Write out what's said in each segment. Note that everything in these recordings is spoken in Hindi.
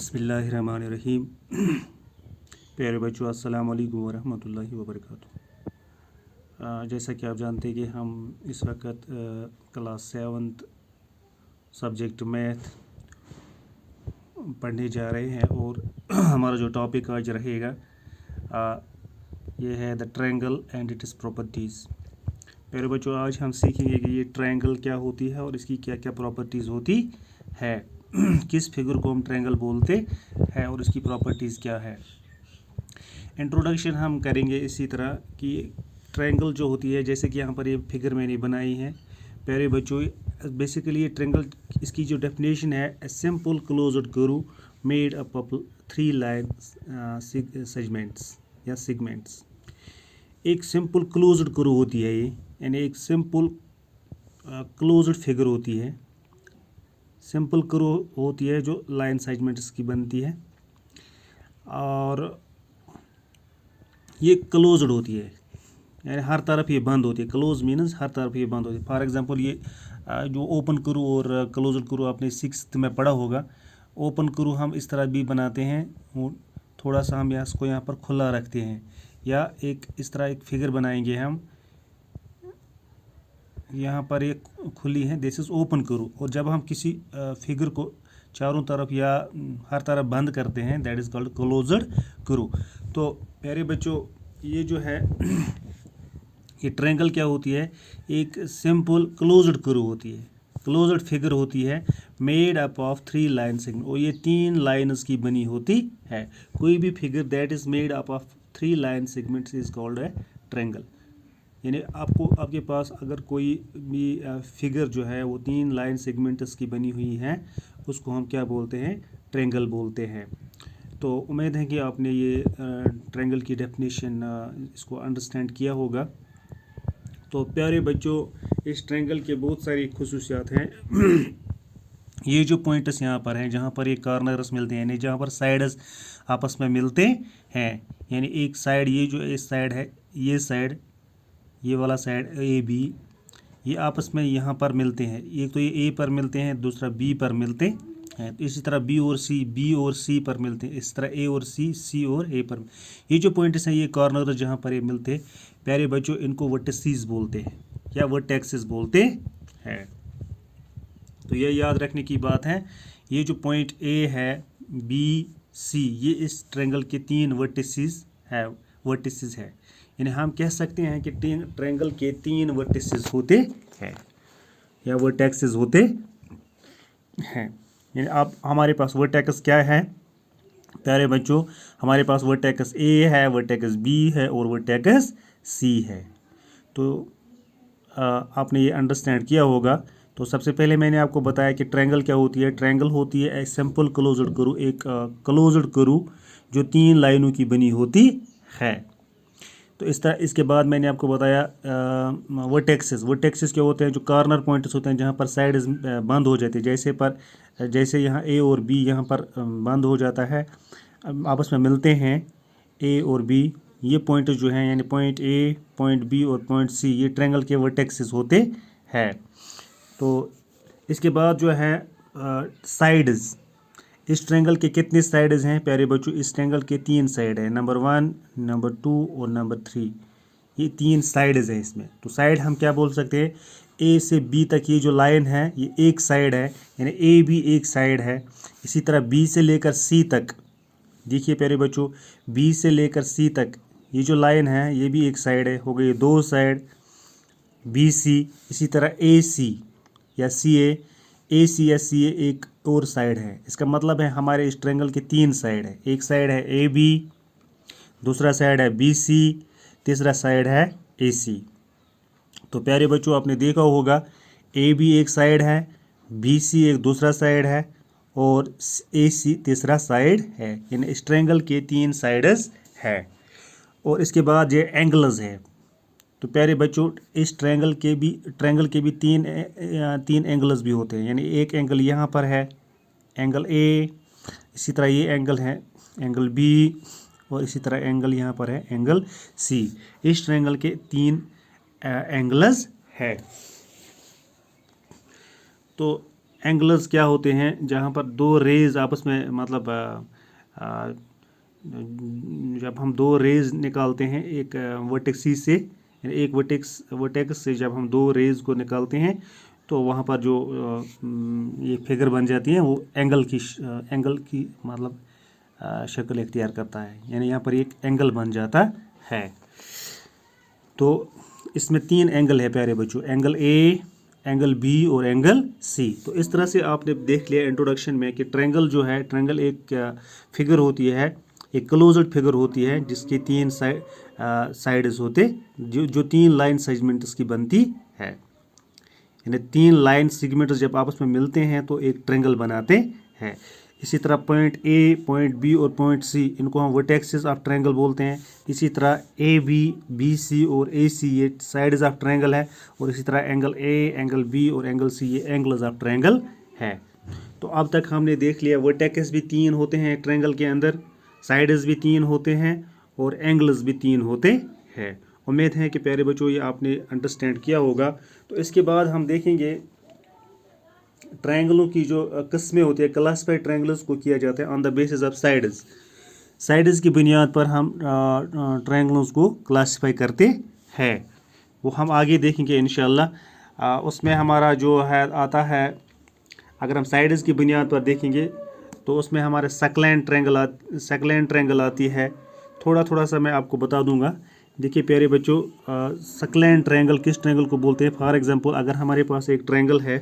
बिस्मिल्लाहिर्रहमानिर्रहीम। प्यारे बच्चों, अस्सलाम वालेकुम वरहमतुल्लाहि वबरकातुहू। जैसा कि आप जानते हैं कि हम इस वक्त क्लास 7 सब्जेक्ट मैथ पढ़ने जा रहे हैं और हमारा जो टॉपिक आज रहेगा ये है the triangle and it's properties. प्यारे बच्चों, आज हम सीखेंगे कि ये ट्रायंगल क्या होती है और इसकी क्या क्या प्रॉपर्टीज़ होती है। किस फिगर को हम ट्रायंगल बोलते हैं और इसकी प्रॉपर्टीज़ क्या है। इंट्रोडक्शन हम करेंगे इसी तरह कि ट्रायंगल जो होती है, जैसे कि यहाँ पर ये फिगर मैंने बनाई है। प्यारे बच्चों, बेसिकली ये ट्रायंगल, इसकी जो डेफिनेशन है, a simple closed curve made up of 3 line segments या सेगमेंट्स। एक सिंपल क्लोज्ड कर्व होती है ये, यानी एक सिंपल क्लोज्ड फिगर होती है। सिंपल कर्व होती है जो लाइन सेगमेंट्स की बनती है और ये क्लोज्ड होती है, यानी हर तरफ ये बंद होती है। क्लोज मीन्स हर तरफ ये बंद होती है। फॉर एग्जांपल ये जो ओपन कर्व और क्लोज्ड कर्व आपने 6th में पढ़ा होगा। ओपन कर्व हम इस तरह भी बनाते हैं, थोड़ा सा हम इसको यहाँ पर खुला रखते हैं, या एक इस तरह एक फिगर बनाएंगे हम, यहाँ पर एक खुली है, दिस इज ओपन कर्व। और जब हम किसी फिगर को चारों तरफ या हर तरफ बंद करते हैं, that is called closed curve. तो प्यारे बच्चों, ये जो है ये ट्रायंगल क्या होती है, एक सिंपल क्लोज्ड कर्व होती है, क्लोज्ड फिगर होती है, made up of 3 line segment, और ये 3 लाइन्स की बनी होती है। कोई भी figure that is made up of 3 line segments is called है ट्रायंगल। यानी आपके पास अगर कोई भी फिगर जो है वो 3 लाइन सेगमेंट्स की बनी हुई है, उसको हम क्या बोलते हैं, ट्रायंगल बोलते हैं। तो उम्मीद है कि आपने ये ट्रायंगल की डेफिनेशन इसको अंडरस्टैंड किया होगा। तो प्यारे बच्चों, इस ट्रायंगल के बहुत सारी खुसूसियात हैं। ये जो पॉइंट्स यहाँ पर हैं, जहाँ पर ये कॉर्नर्स मिलते हैं, यानी जहाँ पर साइड्स आपस में मिलते हैं, यानी एक साइड, ये जो इस साइड है, ये साइड, ये वाला साइड ए बी, ये आपस में यहाँ पर मिलते हैं। एक तो ये ए पर मिलते हैं, दूसरा बी पर मिलते हैं। तो इसी तरह बी और सी पर मिलते हैं। इस तरह ए और सी और ए पर। ये जो पॉइंट्स हैं, ये कॉर्नर जहाँ पर ये मिलते हैं, प्यारे बच्चों, इनको वर्टिसेस बोलते हैं या वर्टेक्सेस बोलते हैं। तो ये याद रखने की बात है। ये जो पॉइंट ए है, बी, सी, ये इस ट्रायंगल के 3 वर्टिसेस है। यानी हम कह सकते हैं कि ट्रायंगल के 3 वर्टिसेस होते हैं या वर्टेक्सेस होते हैं। यानी अब हमारे पास वर्टेक्स क्या है प्यारे बच्चों, हमारे पास वर्टेक्स ए है, वर्टेक्स बी है और वर्टेक्स सी है। तो आपने ये अंडरस्टैंड किया होगा। तो सबसे पहले मैंने आपको बताया कि ट्रायंगल क्या होती है। ट्रायंगल होती है सिंपल क्लोज्ड कर्व, एक क्लोज्ड कर्व जो 3 लाइनों की बनी होती है। तो इस तरह, इसके बाद मैंने आपको बताया वर्टेक्सेस क्या होते हैं, जो कॉर्नर पॉइंट्स होते हैं, जहाँ पर साइड बंद हो जाती है। जैसे यहाँ ए और बी यहाँ पर बंद हो जाता है, आपस में मिलते हैं ए और बी। ये पॉइंट जो हैं, यानी पॉइंट ए, पॉइंट बी और पॉइंट सी, ये ट्रायंगल के वर्टेक्सेस होते हैं। तो इसके बाद जो है साइड्स, इस ट्रायंगल के कितने साइड्स हैं प्यारे बच्चों, इस ट्रायंगल के 3 साइड है, नंबर 1, नंबर 2 और नंबर 3। ये 3 साइड्स हैं इसमें। तो साइड हम क्या बोल सकते हैं, ए से बी तक ये जो लाइन है, ये एक साइड है, यानी ए भी एक साइड है। इसी तरह बी से लेकर सी तक, देखिए प्यारे बच्चों, बी से लेकर सी तक ये जो लाइन है, ये भी एक साइड है, हो गई 2 साइड, बी सी। इसी तरह ए सी या सी ए एक और साइड है। इसका मतलब है हमारे इस ट्रायंगल के 3 साइड है। एक साइड है ए बी, दूसरा साइड है बी सी, तीसरा साइड है ए सी। तो प्यारे बच्चों, आपने देखा होगा, ए बी एक साइड है, बी सी एक दूसरा साइड है और ए सी तीसरा साइड है। यानी इस ट्रायंगल के 3 साइड्स है। और इसके बाद ये एंगल्स है। तो प्यारे बच्चों, इस ट्रायंगल के भी तीन एंगल्स भी होते हैं। यानी एक एंगल यहाँ पर है, एंगल ए, इसी तरह ये एंगल है, एंगल बी, और इसी तरह एंगल यहाँ पर है, एंगल सी। इस ट्रायंगल के 3 एंगल्स है। तो एंगल्स क्या होते हैं, जहाँ पर दो रेज आपस में मतलब जब हम दो रेज निकालते हैं एक वर्टेक्स सी से, यानी एक वर्टेक्स से जब हम दो रेज को निकालते हैं तो वहाँ पर जो ये फिगर बन जाती है वो एंगल की मतलब शक्ल इख्तियार करता है, यानी यहाँ पर एक एंगल बन जाता है। तो इसमें 3 एंगल है प्यारे बच्चों, एंगल ए, एंगल बी और एंगल सी। तो इस तरह से आपने देख लिया इंट्रोडक्शन में कि ट्रायंगल जो है, ट्रायंगल एक फिगर होती है, एक क्लोज्ड फिगर होती है जिसकी 3 साइड्स होते, जो 3 लाइन सेगमेंट्स की बनती है, यानी 3 लाइन सेगमेंट्स जब आपस में मिलते हैं तो एक ट्रायंगल बनाते हैं। इसी तरह पॉइंट ए, पॉइंट बी और पॉइंट सी, इनको हम वर्टेक्सेस ऑफ ट्रायंगल बोलते हैं। इसी तरह ए बी, बी सी और ए सी ये साइड्स ऑफ ट्रायंगल है। और इसी तरह एंगल ए, एंगल बी और एंगल सी ये एंगल्स ऑफ ट्रायंगल है। तो अब तक हमने देख लिया वर्टेक्स भी 3 होते हैं ट्रायंगल के अंदर, साइड्स भी 3 होते हैं और एंगल्स भी 3 होते हैं। उम्मीद है कि प्यारे बच्चों ये आपने अंडरस्टैंड किया होगा। तो इसके बाद हम देखेंगे ट्रायंगलों की जो किस्में होती है, क्लासिफाइड ट्रायंगल्स को किया जाता है on the basis of sides. Sides की बुनियाद पर हम ट्रायंगल्स को क्लासिफाई करते हैं, वो हम आगे देखेंगे इंशाल्लाह। उसमें हमारा जो है आता है, अगर हम साइड्स की बुनियाद पर देखेंगे तो उसमें हमारे सकलैंड ट्रायंगल आती है। थोड़ा सा मैं आपको बता दूंगा। देखिए प्यारे बच्चों, सकलैंड ट्रायंगल किस ट्रायंगल को बोलते हैं? फॉर एग्जांपल अगर हमारे पास एक ट्रायंगल है,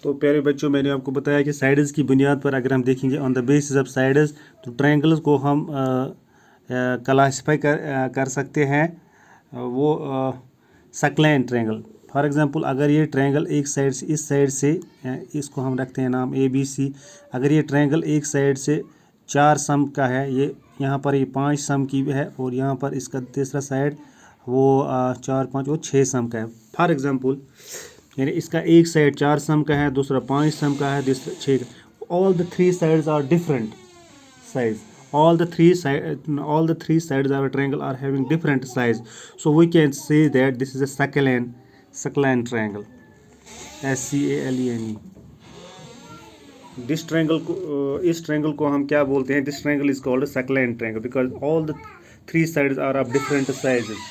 तो प्यारे बच्चों मैंने आपको बताया कि साइड्स की बुनियाद पर अगर हम देखेंगे on the basis of sides, तो ट्रायंगल्स को हम क्लासिफाई कर सकते हैं वो सकलैंड ट्रायंगल। फॉर एग्जांपल अगर ये ट्रायंगल एक साइड से, इस साइड से, इसको हम रखते हैं नाम ए बी सी, अगर ये ट्रायंगल एक साइड से 4 सम का है, ये यहाँ पर ये 5 सम की है और यहाँ पर इसका तीसरा साइड वो 4, 5 और 6 सम का है। फॉर एग्जांपल यानी इसका एक साइड 4 सम का है, दूसरा 5 सम का है, दूसरा 6 का। All the 3 sides are different size. All the three sides of a triangle are having different size. So we can say that this is a Saklan triangle. SCALENE. This triangle इस triangle को हम क्या बोलते हैं? This triangle is called a Saklan triangle because all the 3 sides are of different sizes.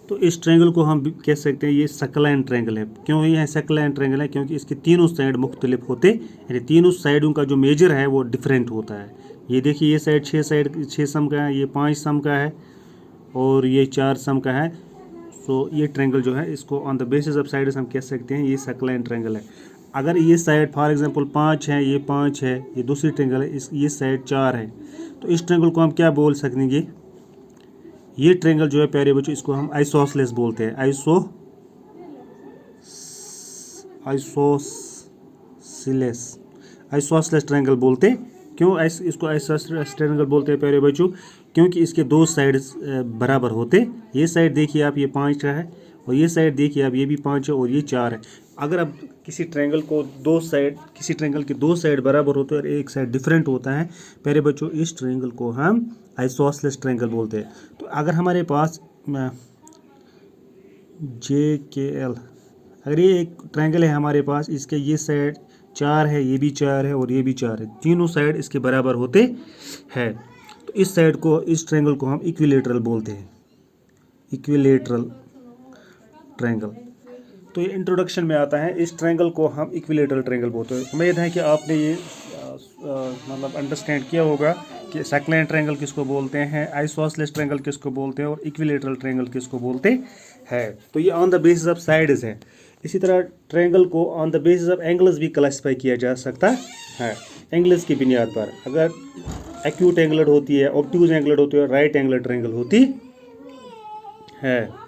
तो इस ट्रायंगल को हम कह सकते हैं ये सकलैंड ट्रायंगल है। क्यों ये सकलैंड ट्रायंगल है? क्योंकि इसके तीनों साइड मुख्तलिफ होते, यानी तीनों साइडों का जो मेजर है वो डिफरेंट होता है। ये देखिए ये साइड 6 सम का है, ये 5 सम का है और ये 4 सम का है। सो ये ट्रायंगल जो है इसको on the basis of sides हम कह सकते हैं ये सकलैंड ट्रायंगल है। अगर ये साइड फॉर एग्जांपल 5 है, ये 5 है, ये दूसरी ट्रायंगल है, ये साइड 4 है, तो इस ट्रायंगल को हम क्या बोल सकेंगे? ये ट्रायंगल जो है प्यारे बच्चों इसको हम आइसोसेलेस बोलते हैं। आइसोसेलेस ट्रायंगल बोलते हैं। क्यों इसको आइसोसेलेस ट्रायंगल बोलते हैं प्यारे बच्चों? क्योंकि इसके 2 साइड्स बराबर होते। ये साइड देखिए आप, ये 5 है और ये साइड देखिए आप, ये भी 5 है और ये 4 है। अगर अब किसी ट्रायंगल के 2 साइड बराबर होते हैं और एक साइड डिफरेंट होता है प्यारे बच्चों, इस ट्रायंगल को हम आइसोसेलेस ट्रायंगल बोलते हैं। तो अगर हमारे पास JKL, अगर ये एक ट्रायंगल है हमारे पास, इसके ये साइड 4 है, ये भी 4 है और ये भी 4 है, तीनों साइड इसके बराबर होते हैं, तो इस साइड को, इस ट्रायंगल को हम इक्विलेटरल बोलते हैं, इक्विलेटरल ट्रायंगल। तो ये इंट्रोडक्शन में आता है, इस ट्रायंगल को हम इक्विलेटरल ट्रायंगल बोलते हैं। उम्मीद है कि आपने ये मतलब अंडरस्टैंड किया होगा कि सकलैंड ट्रायंगल किसको बोलते हैं, आइसोसेलेस ट्रायंगल किसको बोलते हैं और इक्विलेटरल ट्रायंगल किसको बोलते हैं। तो ये on the basis of sides है। इसी तरह ट्रायंगल को on the basis of angles भी क्लासिफाई किया जा सकता है। एंगल्स की बुनियाद पर, अगर एक्यूट एंगलड होती है, ऑब्ट्यूज एंगलड होती है, राइट एंगलड ट्रायंगल होती है।